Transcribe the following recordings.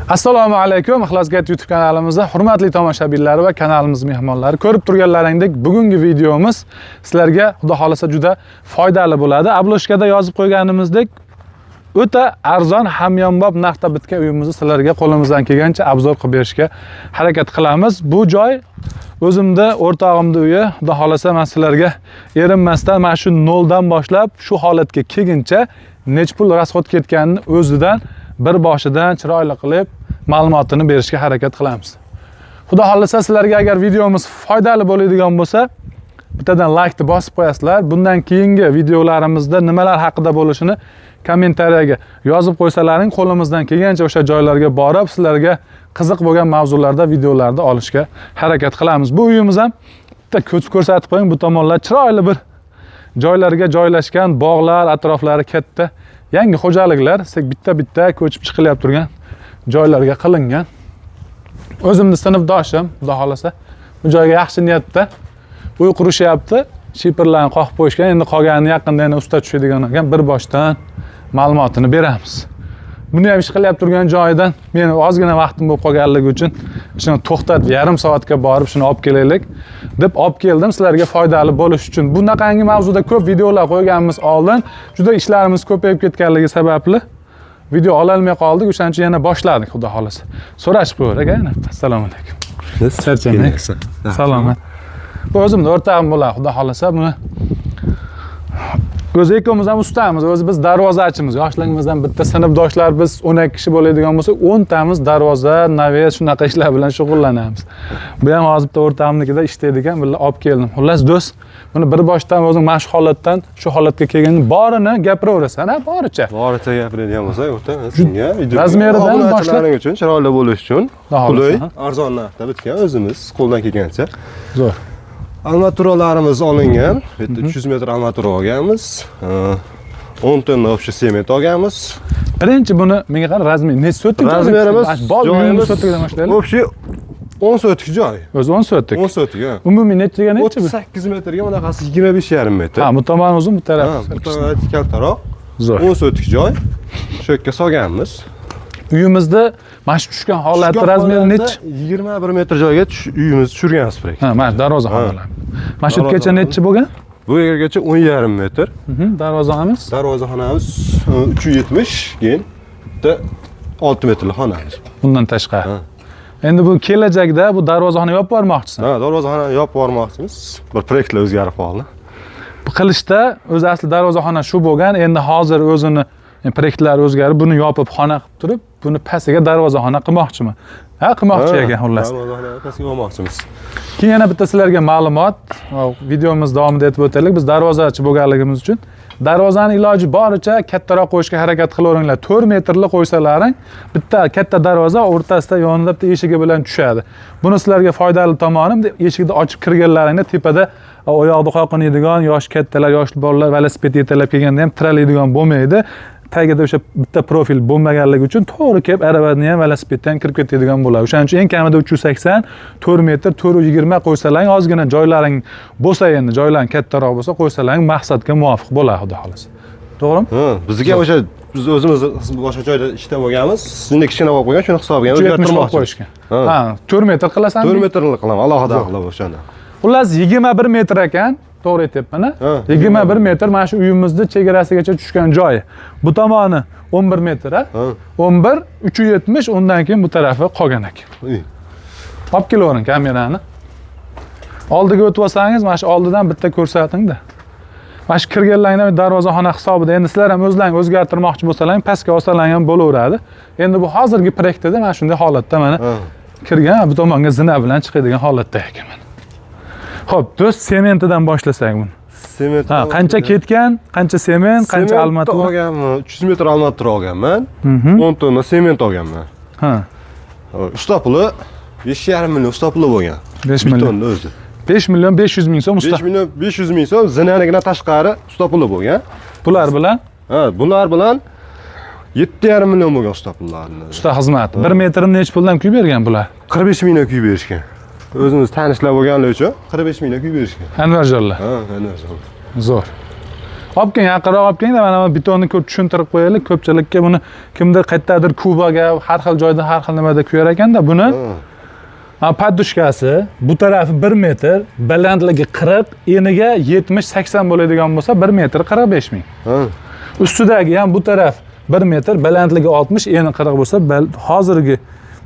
Assalomu alaykum. Ixlosgat YouTube kanalimizda hurmatli tomoshabinlar va kanalimiz mehmonlari, ko'rib turganlaringdek bugungi videomiz sizlarga xudo xolasa juda foydali bo'ladi. Obloshkada yozib qo'yganimizdek o'ta arzon hamyonbop narxda bitgan uyimizni sizlarga qo'limizdan kelgancha obzor qilib berishga harakat qilamiz. Bu joy o'zimda, o'rtog'imning uyi. Xudo xolasa men sizlarga erinmasdan mana shu noldan boshlab shu holatga kelguncha nech pul rasxod ketganini o'zidan bir boshidan chiroyli qilib ma'lumotini berishga harakat qilamiz. Xudo xolasa sizlarga agar videomiz foydali bo'ladigan bo'lsa, bittadan like bosib qo'yasizlar. Bundan keyingi videolarimizda nimalar haqida bo'lishini kommentariyaga yozib qo'ysalaring, qo'limizdan kelgancha o'sha joylarga borib, sizlarga qiziq bo'lgan mavzularda videolarda olishga harakat qilamiz. Bu uyimiz ham bitta ko'rsatib qo'ying, bu tomonlar chiroyli bir joylarga joylashgan, bog'lar, atroflari katta, yangi xo'jaliklar, bitta ko'chib chiqilyapti turgan joylarga qilingan. O'zimning sinfdoshim, xudo xolasa, bu joyga yaxshi niyatda uy qurishyapti. Shipirlarni qoqib qo'yishgan, endi qolganini yaqinda yana usta tushadigan ekan, bir boshdan ma'lumotini beramiz. Buni ham ish qilyapti turgan joyidan men ozgina vaqtim bo'lib qolganligi uchun shuni to'xtatib yarim soatga borib shuni olib kelaylik deb olib keldim sizlarga foydali bo'lish uchun. Bunaqangi mavzuda ko'p videolar qo'yganmiz oldin. Juda ishlarimiz ko'payib ketganligi sababli video ola olmay qoldik. O'shaning uchun yana boshladik, xudo xolasa. So'rashib qo'yar ekan. Assalomu alaykum. Charchamang. Salomat. Bu o'zimning o'rtog'im bo'ladi, xudo xolasa. Buni o'zi ikkimiz ham ustamiz. O'zi biz darvozachimiz. Yoshligimizdan bitta sinfdoshlar biz 12 kishi bo'ladigan bo'lsa, 10 tamiz darvoza, naves shunaqa ishlar bilan shug'ullanamiz. Bu ham hozir bitta o'rtog'imnikida ishlaydi ekan, birga olib keldim. Xullas do'st, buni bir boshdan o'zing mana shu holatdan shu holatga kelgan borini gapiraverasan, ha, boricha. Boricha gapiradigan bo'lsak, o'ta shunga razmeridan boshlab uchun, chiroyli bo'lish uchun, qulay, arzon narxda bitgan o'zimiz qo'ldan kelgancha. Zo'r. Armaturalarimiz olingan. Bu yerda 300 metr armatura olganmiz. 10 tonna общий sement olganmiz. Birinchi buni menga qara razmer. Ne sotik razmerimiz? Joyimiz sotikdan boshlaylik. Общий 10 sotik joy. O'zi 10 sotik. 10 sotik, ha. Umumiy nechaga necha bu? 38 metrga bunaqasi 25,5 metr. Ha, bu tomon uzun, bu taraf. Bu taraf kaltaroq. Zo'r. 10 sotik joy. Shu yerga solganmiz. Uyimizda mana shu tushgan holati razmeri necha? 21 metr joyga uyimiz tushirganmiz direkt. Ha, mana darvozaxonalar. Mana shu yergacha necha bo'lgan? Bu yergacha 10,5 metr. Darvozaxonamiz? Darvozaxonamiz 370, keyin bitta 6 metrli xonamiz. Bundan tashqari. Endi bu kelajakda bu darvozaxona yopib bormoqchisiz? Ha, darvozaxona yopib bormoqchimiz. Bir proyektlar o'zgarib qoldi. Bu qilishda o'zi asli darvozaxona shu bo'lgan, endi hozir o'zini proyektlar o'zgarib, buni yopib xona qilib turib, buni pastiga darvozaxona qilmoqchiman. Ha, qilmoqchi ekan xullas. Darvozaxona pastiga olmoqchimiz. Keyin yana bitta sizlarga ma'lumot, videomiz davomida aytib o'taylik. Biz darvozachi bo'lganligimiz uchun darvozani iloji boricha kattaroq qo'yishga harakat qilaveringlar. 4 metrli qo'ysalaring, bitta katta darvoza o'rtasida yonida bitta eshigi bilan tushadi. Buni sizlarga foydali tomoni, eshikni ochib kirganlaringda tepada oyoqda qoqinadigan yosh kattalar, yosh bolalar velosiped yetalab kelganda ham tiralaydigan bo'lmaydi. Tagida o'sha bitta profil bo'lmaganligi uchun to'g'ri kelib aravani ham velosipeddan kirib ketadigan bo'ladi. O'shaning uchun eng kamida 380, 4 metr, 420 qo'ysalaring, ozgina joylaring bo'lsa, endi joylaring kattaroq bo'lsa qo'ysalaring maqsadga muvofiq bo'ladi, xudo xolasa. To'g'rimi? Ha, bizga o'sha biz o'zimiz boshqa joyda ishda bo'lganmiz. Sizni kichkina bo'lib qo'ygan, shuni hisobiga o'zgartirmoqchi qo'yishgan. Ha, 4 metr qilasan? 4 metrli qilaman, alohida qilib o'shani. Xullas 21 metr ekan. To'g'ri aytyapman-a? 21 metr mana shu uyimizning chegarasigacha tushgan joyi. Bu tomoni 11 metr, ha? 11, 370, undan keyin bu tarafi qolgan ekan. Olib kelavering kamerani. Oldiga o'tib olsangiz, mana shu oldidan bitta ko'rsating-da. Mana shu kirganlaringdan darvozaxona hisobida. Endi sizlar ham o'zlaringiz o'zgartirmoqchi bo'lsalaring, pastga olsalaring ham bo'laveradi. Endi bu hozirgi proyektda mana shunday holatda mana kirgan, bu tomonga zina bilan chiqadigan holatda ekan. Xo'p, do'st, sementidan boshlasak buni. Sement. Ha, qancha ketgan, qancha sement, qancha armatura olganman? 300 metr armatura olganman. 10 tonna sement olganman. Ha. Usta puli 5,5 million usta puli bo'lgan. 5 million o'zi. 5 million 500 ming so'm usta. 5 million 500 ming so'm zinanidan tashqari usta puli bo'lgan. Bular bilan? Ha, bular bilan 7,5 million bo'lgan usta pullarini. Usta xizmati. 1 metrni necha puldan kuyib bergan bular? 45 mingdan kuyib berishgan. O'zimiz tanishlar bo'lganligi uchun 45 mingdan kuyib berishgan. Anvarjonlar. Ha, Anvarjonlar. Zo'r. Olib keling, yaqinroq olib keling-da, mana bu betonni ko'p tushuntirib qo'yaylik. Ko'pchilikka buni kimdir qayerdadir kubaga, har xil joyda har xil nimada kuyar ekanda, buni podushkasi, bu tarafi 1 metr, balandligi 40, eniga 70-80 bo'ladigan bo'lsa 1 metr 45 ming. Ustidagi ham bu taraf 1 metr, balandligi 60, eni 40 bo'lsa, hozirgi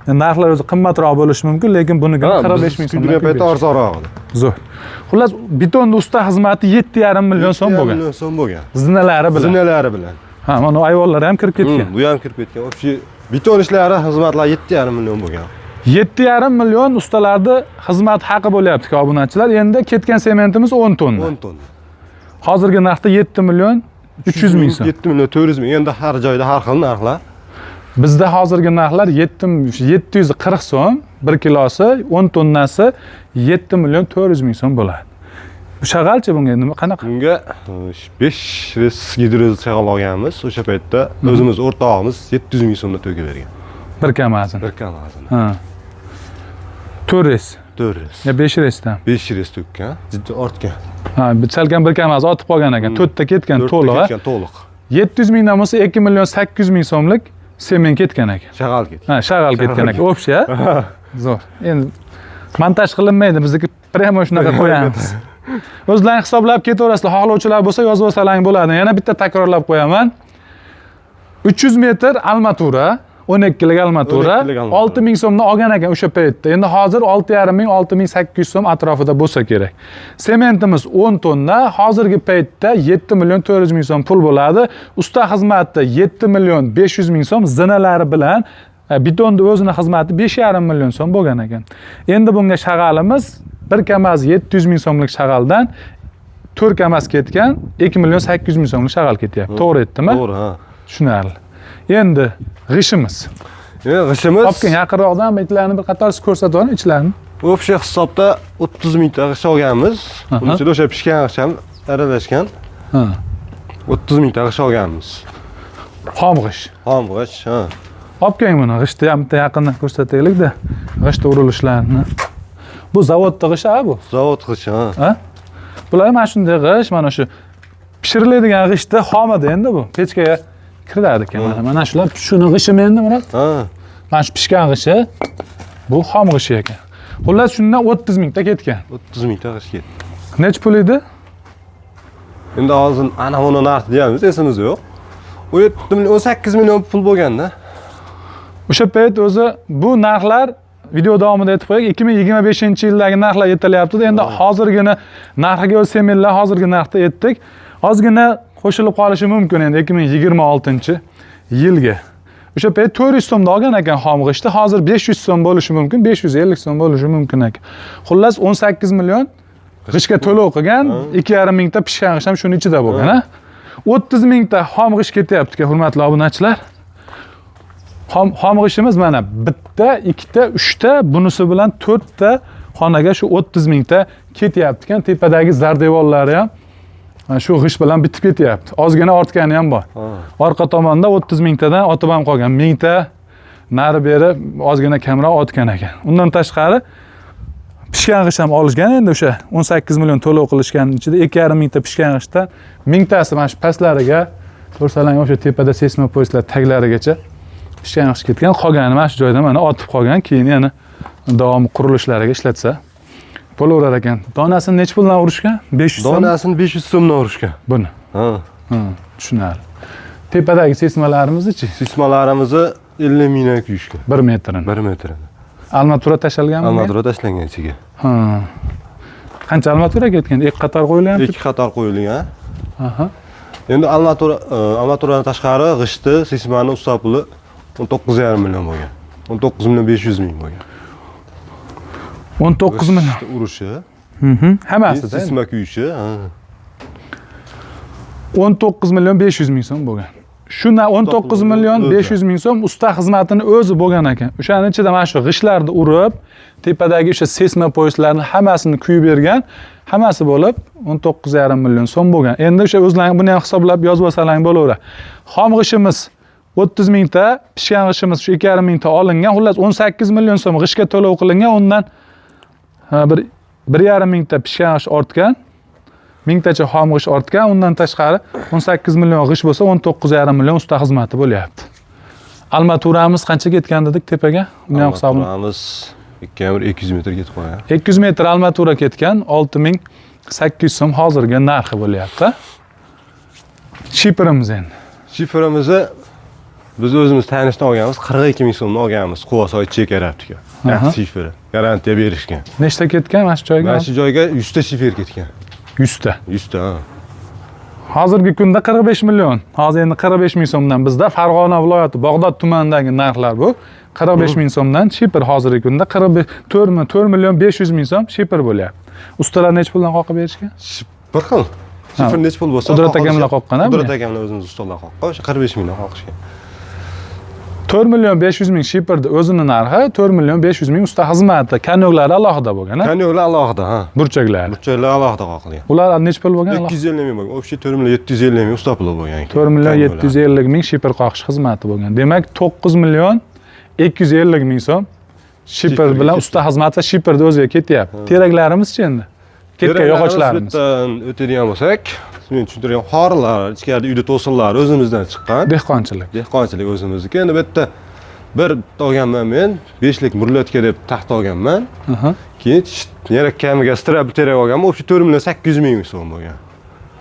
narxlar o'zi qimmatroq bo'lishi mumkin, lekin buniki 45 ming so'mdan paytda arzonroq. Zo'r. Xullas, beton usta xizmati 7,5 million so'm bo'lgan. 7,5 million so'm bo'lgan. Zinalari bilan. Zinalari bilan. Ha, mana ayvonlar ham kirib ketgan. Bu ham kirib ketgan. Вообще beton ishlari xizmatlar 7,5 million bo'lgan. 7,5 million ustalarni xizmat haqi bo'lyapti, obunachilar. Endi ketgan sementimiz 10 tonna. 10 tonna. Hozirgi narxda 7 million 300 ming so'm. 7 million 400 ming. Endi har joyda har xil narxlar. Bizda hozirgi narxlar 740 so'm, 1 kilosi, 10 tonnasi 7 million 400 ming so'm bo'ladi. Bu shag'alchi bunga nima qanaqa? Bunga 5 res gidroz shag'al olganmiz. O'sha paytda o'zimiz o'rtog'imiz 700 ming so'mdan to'yga bergan. Bir kamazini. Bir kamazini. Ha. 4 res. 4 res. Ya 5 resdan. 5 res to'kkan, jiddiy ortgan. Ha, salkam bir kamaz otib qolgan ekan. 4 ta ketgan to'liq. Ketgan to'liq. 700 mingdan bo'lsa 2 million 800 ming so'mlik sement ketgan ekan. Shag'al ketgan. Ha, shag'al ketgan ekan. Общий, zo'r. Endi montaj qilinmaydi, bizniki prямо shunaqa qo'yamiz. O'zlaring hisoblab ketaverasizlar. Xohlovchilar bo'lsa yozib olsalang bo'ladi. Yana bitta takrorlab qo'yaman. 300 metr armatura, 12 lik armatura 6 ming so'mdan olgan ekan o'sha paytda. Endi hozir 6,5 ming, 6,800 so'm atrofida bo'lsa kerak. Sementimiz 10 tonna, hozirgi paytda 7 million 400 ming so'm pul bo'ladi. Usta xizmati 7 million 500 ming so'm zinalari bilan betonni o'zini xizmati 5,5 million so'm bo'lgan ekan. Endi bunga shag'alimiz 1 kamaz 700 ming so'mlik shag'aldan 4 kamaz ketgan 2 million 800 ming so'mlik shag'al ketyapti. To'g'ri aytdimmi? To'g'ri, ha. Tushunarli. Endi g'ishimiz. G'ishimiz. Olib keling, yaqinroqdan bitlarni bir qator ko'rsatib o'ring ichlarini. Общий hisobda 30 mingta g'ish olganmiz. Buning ichida o'sha pishgan g'ish ham aralashgan. Ha. 30 mingta g'ish olganmiz. Xom g'ish. Xom g'ish, ha. Olib keling buni, g'ishni ham bitta yaqindan ko'rsataylik-da. G'ishda urilishlarni. Bu zavodda g'ish bu. Zavod g'ishi, ha. Ha? Bular mana shunday g'ish, mana shu pishiriladigan g'ishda xomida endi bu. Pechkaga kiradi ekan. Mana shular shuni g'ishimi endi Murod? Ha. Mana shu pishgan g'ishi bu xom g'ishi ekan. Xullas shundan 30 mingta ketgan. 30 mingta g'ish ketdi. Nech pul edi? Endi hozir ana buni narxi deyamiz, esimizda yo'q. 17 million 18 million pul bo'lganda. O'sha payt o'zi bu narxlar video davomida aytib qo'yay, 2025-yildagi narxlar aytilyapti. Endi hozirgina narxiga o'z sementlar hozirgi narxda aytdik. Ozgina qo'shilib qolishi mumkin endi 2026-yilga. O'sha payt 400 so'mda olgan ekan xom g'ishni, hozir 500 so'm bo'lishi mumkin, 550 so'm bo'lishi mumkin ekan. Xullas 18 million g'ishga to'lov qilgan, 2,5 mingta pishgan g'ish ham shuning ichida bo'lgan, ha? 30 mingta xom g'ish ketyapti, hurmatli obunachilar. Xom g'ishimiz mana bitta, ikkita, uchta, bunisi bilan 4 ta xonaga shu 30 mingta ketyapti ekan. Tepadagi zardevorlari ham shu g'ish bilan bitib ketyapti. Ozgina ortgani ham bor. Orqa tomonda 30 mingtadan otib ham qolgan. 1000 ta nari beri ozgina kamroq otgan ekan. Undan tashqari pishgan g'ish ham olishgan endi o'sha 18 million to'lov qilishgan ichida 2,5 mingta pishgan g'ishdan 1000 tasi mana shu pastlariga, ko'rsalang o'sha tepada seysmopoistlar taglarigacha pishgan g'ish ketgan. Qolgani mana shu joyda mana otib qolgan, keyin yana davomi qurilishlariga ishlatsa bo'laverar ekan. Donasini nech puldan urishgan? 500 so'm. Donasini 500 so'mdan urishgan. Buni. Ha. Tushunarli. Tepadagi seysmalarimizni-chi? Seysmalarimizni 50 mingdan kuyishgan. 1 metrini. 1 metrini. Armatura tashlanganmi? Armatura tashlangan ichiga. Ha. Qancha armatura ketgan? Ikki qator qo'yilgan? Ikki qator qo'yilgan. Aha. Endi armaturadan tashqari g'ishti, seysmani usta puli 19,5 million bo'lgan. 19 million 500 ming bo'lgan. 19 million. Urushi. Hammasida. Seysma kuyishi, ha. 19 million 500 ming so'm bo'lgan. Shuna 19 million 500 ming so'm usta xizmatini o'zi bo'lgan ekan. O'shaning ichida mana shu g'ishlarni urib, tepadagi o'sha seysmopoistlarni hammasini kuyib bergan, hammasi bo'lib 19,5 million so'm bo'lgan. Endi o'sha o'zlaring buni ham hisoblab yozib olsalang bo'laveradi. Xom g'ishimiz 30 mingta, pishgan g'ishimiz shu 2,5 mingta olingan. Xullas 18 million so'm g'ishga to'lov qilingan. Undan bir 1,5 mingta pishgan g'ish ortgan. mingtacha xom g'ish ortgan. Undan tashqari 18 million g'ish bo'lsa 19,5 million usta xizmati bo'lyapti. Armaturamiz qancha ketgan dedik tepaga? Uni ham hisobini. Armaturamiz 200 metr ketib qo'ygan. 200 metr armatura ketgan, 6800 so'm hozirgi narxi bo'lyapti. Shiperimiz endi. Shiferimizni biz o'zimiz tanishdan olganmiz, 42 ming so'mdan olganmiz. Quvasoy chekaraptika. Yaxshi shiferi, garantiya berishgan. Nechta ketgan mana shu joyga? Mana shu joyga 100 ta shifer ketgan. 100 ta. 100 ta. Hozirgi kunda 45 million. Hozir endi 45 ming so'mdan bizda Farg'ona viloyati Bog'dod tumanidagi narxlar bu. 45 ming so'mdan shiper hozirgi kunda 4 million 500 ming so'm shiper bo'lyapti. Ustalar nech puldan qoqib berishgan? Bir xil. Shifer nech pul bo'lsa, Qudrat akamlar qoqqan-a? Qudrat akamlar o'zimiz ustalar qoqqan. O'sha 45 mingdan qoqishgan. 4 million 500 ming shiperda o'zini narxi, 4 million 500 ming usta xizmati, kanyoglari alohida bo'lgan-a? Kanyoglar alohida, ha. Burchaklari. Burchaklar alohida qoqilgan. Ular nech pul bo'lgan? 250 ming bo'lgan. O'sha 4 million 750 ming usta puli bo'lgan ekan. 4 million 750 ming shiper qoqish xizmati bo'lgan. Demak, 9 million 250 ming so'm shiper bilan usta xizmati va shiperda o'ziga ketyapti. Teraklarimiz-chi endi? Ketgan yog'ochlarimiz. Bittan o'tadigan bo'lsak, men tushuntirgan xorilar, ichkarida uyda to'sinlar o'zimizdan chiqqan. Dehqonchilik o'zimizniki. Endi bu yerda bir olganman men, 5 lik murlatka deb taxt olganman. Keyin yana kamiga strap terak olganman, o'sha 4 million 800 ming so'm bo'lgan.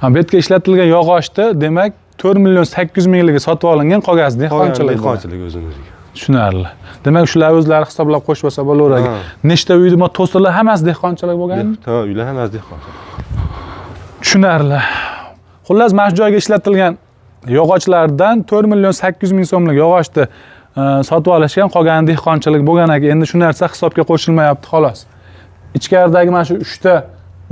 Ha, bu yerga ishlatilgan yog'ochni, demak, 4 million 800 mingligiga sotib olingan, qolgasi dehqonchilik o'zimizniki. Tushunarli. Demak, shular o'zlari hisoblab qo'shib olsa bo'laveradi. Nechta uyda to'siqlar hammasi dehqonchilik bo'lganmi? Ha, uylar hammasi dehqonchilik. Tushunarli. Xullas, mana shu joyga ishlatilgan yog'ochlardan 4 million 800 ming so'mlik yog'ochni sotib olishgan, qolgani dehqonchilik bo'lgan ekan. Endi shu narsa hisobga qo'shilmayapti xolos. Ichkaridagi mana shu 3 ta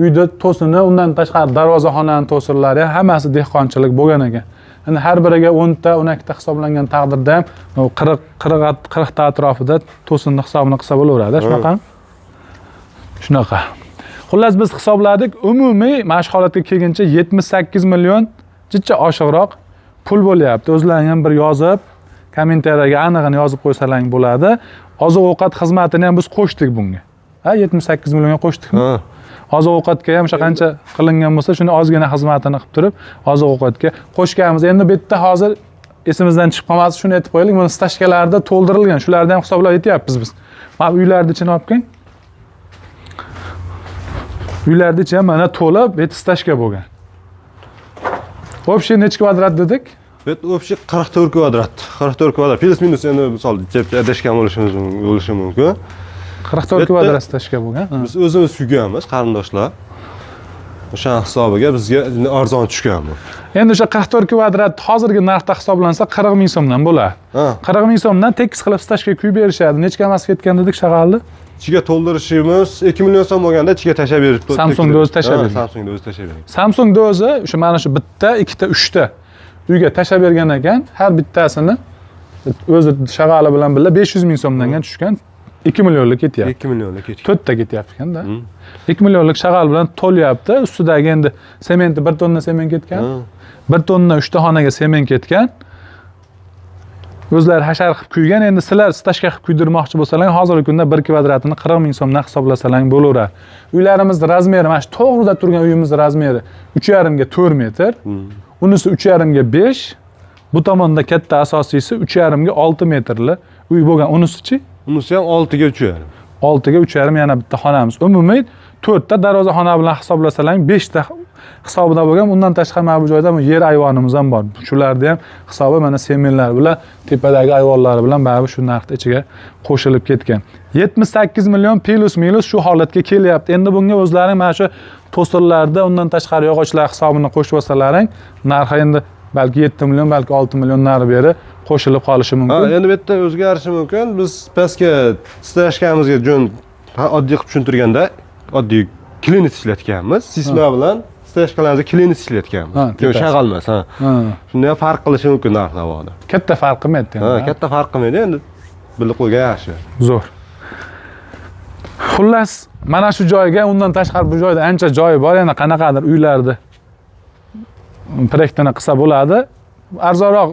uyda to'sini, undan tashqari darvozaxonaning to'sinlari hammasi dehqonchilik bo'lgan ekan. Endi har biriga 10 ta, 12 ta hisoblangan taqdirda ham 40 ta atrofida to'sinni hisobini qilsa bo'laveradi, shunaqami? Shunaqa. Xullas, biz hisobladik, umumiy mana shu holatga kelguncha 78 million jicha oshiqroq pul bo'lyapti. O'zlaring ham bir yozib, kommentariyaga aniqini yozib qo'ysalaring bo'ladi. Oziq-ovqat xizmatini ham biz qo'shdik bunga. Ha, 78 millionga qo'shdikmi? Ha. Oziq-ovqatga ham o'sha qancha qilingan bo'lsa, shuni ozgina xizmatini qilib turib, oziq-ovqatga qo'shganmiz. Endi bu yerda hozir esimizdan chiqib qolmasin, shuni aytib qo'yaylik. Mana stashkalarda to'ldirilgan, shularni ham hisoblab aytyapmiz biz. Mana uylarni ichini olib keling. Uylarni ichi ham mana to'lib, bu yerda stashka bo'lgan. Общий necha kvadrat dedik? Bu общий 44 kvadrat. 44 kvadrat. Plus minus endi misol adashgan bo'lishi mumkin. 44 kvadrat stashka bo'lgan. Biz o'zimiz suyganmiz, qarindoshlar. O'sha hisobiga bizga arzon tushgan bu. Endi o'sha 44 kvadrat hozirgi narxda hisoblansa 40 ming so'mdan bo'ladi. 40 ming so'mdan tekis qilib stashka quyib berishadi. Nechga mas ketgan dedik shag'alni? Ichiga to'ldirishimiz 2 million so'm bo'lganda ichiga tashab beribdi. Samsungda o'zi tashab bergan. Samsungda o'zi tashab bergan. Samsungda o'zi o'sha mana shu bitta, ikkita, uchta uyga tashab bergan ekan. Har bittasini o'zi shag'ali bilan birga 500 ming so'mdan tushgan. 2 millionlik ketyapti. 2 millionlik ketgan. 4 ta ketyapti ekanda. 2 millionlik shag'al bilan to'lyapti. Ustidagi endi sementi 1 tonna sement ketgan. 1 tonna 3 ta xonaga sement ketgan. O'zlari hashar qilib quygan. Endi sizlar stashka qilib kuydirmoqchi bo'lsalar, hozirgi kunda 1 kvadratini 40 ming so'mdan hisoblasalang bo'laveradi. Uylarimizning razmeri, mana shu to'g'rida turgan uyimizning razmeri 3,5 ga 4 metr. Unisi 3,5 ga 5. Bu tomonda katta asosiysi 3,5 ga 6 metrli uy bo'lgan. Unisi-chi? Unisi ham 6 ga 3,5. 6 ga 3,5 yana bitta xonamiz. Umumiy 4 ta darvozaxona bilan hisoblasalang 5 ta hisobida bo'lgan. Undan tashqari mana bu joyda yer ayvonimiz ham bor. Shularda ham hisobi mana semenlar bilan tepadagi ayvonlari bilan baribir shu narxning ichiga qo'shilib ketgan. 78 million plus minus shu holatga kelyapti. Endi bunga o'zlaring mana shu to'sirlarda undan tashqari yog'ochlar hisobini qo'shib olsalaring, narxi endi balki 7 million, balki 6 million nari beri qo'shilib qolishi mumkin. Ha, endi bu yerda o'zgarishi mumkin. Biz pastga stashkamizga jo'n oddiy qilib tushuntirganda, oddiy klinit ishlatganmiz. Sisma bilan stashkalarimizni klinit ishlatganmiz. Shag'al emas, ha. Shunda ham farq qilishi mumkin narx-navoda. Katta farq qilmaydi endi. Ha, katta farq qilmaydi endi. Bilib qo'ygan yaxshi. Zo'r. Xullas, mana shu joyga, undan tashqari bu joyda ancha joyi bor, yana qanaqadir uylarda proyektini qilsa bo'ladi. Arzonroq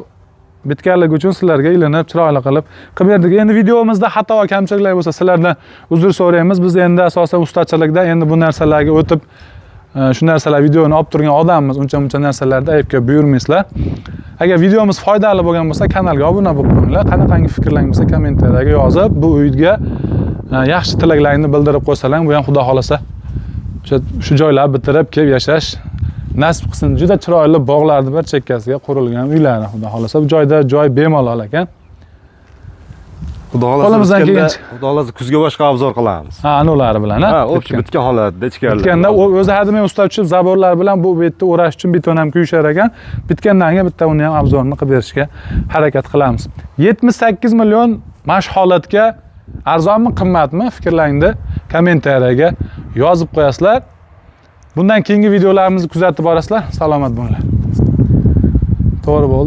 bitganligi uchun sizlarga ilinib, chiroyli qilib berdik. Endi videomizda xato va kamchiliklar bo'lsa, sizlardan uzr so'raymiz. Biz endi asosan ustachilikda endi bu narsalarga o'tib shu narsalar videoni olib turgan odammiz, uncha narsalarda aybga buyurmaysizlar. Agar videomiz foydali bo'lgan bo'lsa, kanalga obuna bo'lib qo'yinglar. Qanaqangi fikrlaringiz bo'lsa, kommentariyaga yozib, bu uyga yaxshi tilaklaringni bildirib qo'ysalar, bu ham xudo xolasa shu joylar bitirib kelib yashash nasib qilsin. Juda chiroyli bog'larni bir chekkasiga qurilgan uylar, xudo xolasa. Bu joyda joy bemalol ekan. Xudo xolasa kuzga boshqa obzor qilamiz. Ha, anulari bilan, ha, o'pchi bitgan holatda ichkarilar. Bitganda o'zi hademay ustab tushib, zaborlar bilan bu yerda o'rash uchun beton ham quyishar ekan. Bitgandan keyin bitta uni ham obzorini qilib berishga harakat qilamiz. 78 million mana shu holatga arzonmi, qimmatmi? Fikrlaringni kommentariyaga yozib qo'yasizlar. Bundan keyingi videolarimizni kuzatib borasizlar. Salomat bo'linglar. To'g'ri bo'ldi.